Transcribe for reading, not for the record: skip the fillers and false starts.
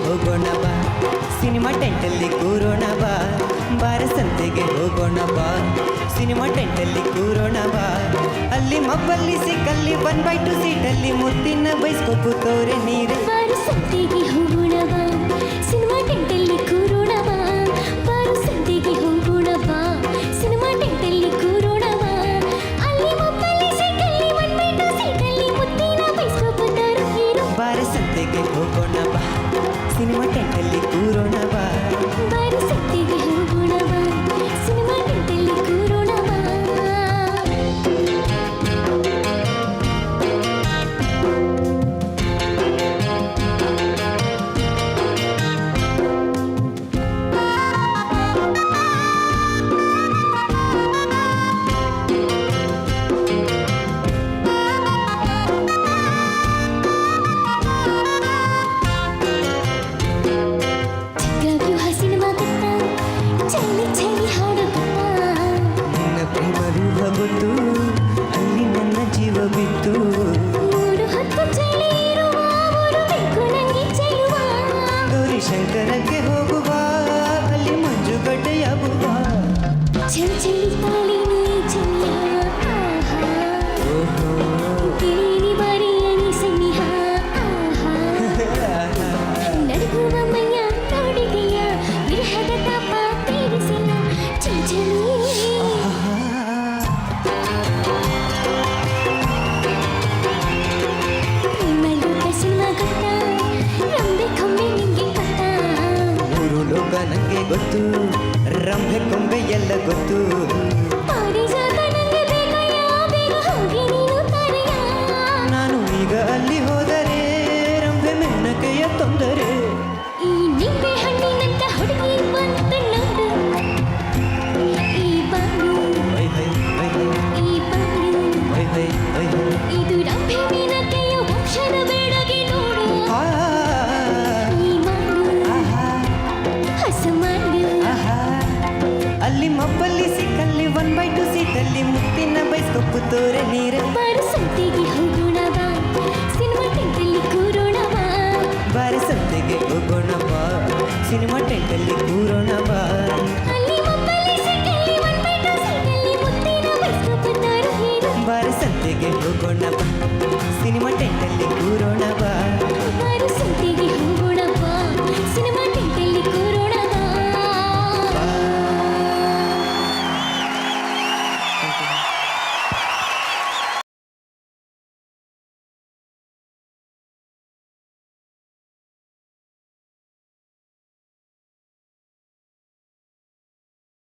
ಹೋಗೋಣ ಬಾ, ಸಿನಿಮಾ ಟೆಂಟಲ್ಲಿ ಕೂರೋಣ ಬಾ, ಬಾರ ಸಂತೆಗೆ ಹೋಗೋಣ ಬಾ, ಸಿನಿಮಾ ಟೆಂಟಲ್ಲಿ ಕೂರೋಣ ಬಾ. ಅಲ್ಲಿ ಮಬ್ಬಲ್ಲಿ ಸಿಕ್ಕಲ್ಲಿ 1/2 ಸೀಟಲ್ಲಿ ಮುತ್ತಿನ ಬೈಸ್ಕೊಪ್ಪು ತೋರೆ ನೀರು. ಬಾರ ಸಂತೆಗೆ ಹೋಗೋಣ ಬಾ, ಸಿನಿಮಾ ಟೆಂಟಲ್ಲಿ ಕೂರೋಣ ಬಾ, ಬಾರ ಸಂತೆಗೆ ಹೋಗೋಣ ಬಾ, ಸಿನಿಮಾ ಟೆಂಟಲ್ಲಿ ಕೂರೋಣ ಬಾ. ಅಲ್ಲಿ ಮಬ್ಬಲ್ಲಿ ಸಿಕ್ಕಲ್ಲಿ 1/2 ಸೀಟಲ್ಲಿ ಮುತ್ತಿನ ಬೈಸ್ಕೊಪ್ಪು ತೋರೆ ನೀರು. ಬಾರ ಸಂತೆಗೆ ಹೋಗೋಣ ಬಾ, ಸಿನಿಮಾ ಟೆಂಟಲ್ಲಿ ಕೂರೋಣ ಬಾ. ಬಾರ ಸಂತೆಗೆ ಹೋಗೋಣ ಬಾ, ಸಿನಿಮಾ ಟೆಂಟಲ್ಲಿ ಕೂರೋಣ ಬಾ. ಚಿತ್ರವ್ಯೂಹ ಸಿನಿಮಾ ಕತ್ತ ಚಳಿ ಚಳಿ ಹಾಡು ಕತ್ತ. ನಿನ್ನ ಪ್ರೇಮ ರೂಹ ಗೊತ್ತು, ಅಲ್ಲಿ ನನ್ನ ಜೀವ ಬಿತ್ತು. 3 ಹೊತ್ತು ಚಳಿ ಇರುವ ಊರು ಬೇಕು ನಂಗೆ ಚೆಲುವ. ಗೌರಿ ಶಂಕರಕ್ಕೆ ಹೋಗುವ, ಅಲ್ಲಿ ಮಂಜುಗಡ್ಡೆಯಾಗುವ. ಚಳಿ ಚಳಿ ತಾಳಿನಿ ಚೆನ್ನ ಆಹಾ, ಗಿಳಿನಿ ಬಾರಿಯನಿ ಸನ್ನಿಹ ಆಹಾ. ನಡುಗುವ ಮೈಯ ನೋಡಿದೆಯ ವಿರಹದ ತಾಪ ತೀರಿಸಿಲ್ಲ ಚಂಚಲಿ. ಪ್ರೇಮಲೋಕ ಸಿನಿಮಾ ಗೊತ್ತ, ರಂಬೆ ಕೊಂಬೆ ನಿಂಗೆ ಗೊತ್ತ. ಮೂರು ಲೋಕ ನಂಗೆ ಗೊತ್ತು, ರಂಭೆ ಕೊಂಬೆ ಎಲ್ಲ ಗೊತ್ತು. ಪಾರಿಜಾತ ನಂಗೆ ಬೇಕಯ್ಯ, ಬೇಗ ಹೋಗಿ ನೀನು ತರೆಯ. ನಾನು ಈಗ ಅಲ್ಲಿ ಹೋದರೆ ರಂಭೆ ಮೆನ್ನಕೆಯ ತೊಂದರೆ. ಈ ನಿಂಬೆ ಹಣ್ಣಿನಂತ ಹುಡುಗಿ ಬಂತ ನೋಡು, ಈ ಬಾಳು ಹೈ ಹೈ ಹೈ ಹೈ ಈ ಬಾಳು. High high high high. ಇದು ರಂಭೆ ಮೀನಕೆಯ ವಂಶದ ಬೇಡಗೆ ನೋಡು, ಆ, ಈ ಮಾಡು ಆಹಾ, ಹಸ ಮಾಡು. ಆಹಾ. ಅಲ್ಲಿ ಮಬ್ಬಲ್ಲಿ ಸಿಕ್ಕಲ್ಲಿ 1/2 ಸೀಟಲ್ಲಿ ಮುತ್ತಿನ ಬೈಸ್ಕೊಪ್ಪು ತೋರೆ ನೀರು. ಬಾರ ಸಂತೆಗೆ ಹೋಗೋಣ ಬಾ, ಸಿನಿಮಾ ಟೆಂಟಲ್ಲಿ ಕೂರೋಣ ಬಾ. ಬಾರ ಸಂತೆಗೆ ಹೋಗೋಣ ಬಾ, ಸಿನಿಮಾ ಟೆಂಟಲ್ಲಿ ಕೂರೋಣ ಬಾ. ಅಲ್ಲಿ ಮಬ್ಬಲ್ಲಿ ಸಿಕ್ಕಲ್ಲಿ 1/2 ಸೀಟಲ್ಲಿ ಮುತ್ತಿನ ಬೈಸ್ಕೊಪ್ಪು ತೋರೆ ನೀರು. ಬಾರ ಸಂತೆಗೆ ಹೋಗೋಣ ಬಾ, ಸಿನಿಮಾ ಟೆಂಟಲ್ಲಿ ಕೂರೋಣ ಬಾ. ಬಾರ ಸಂತೆಗೆ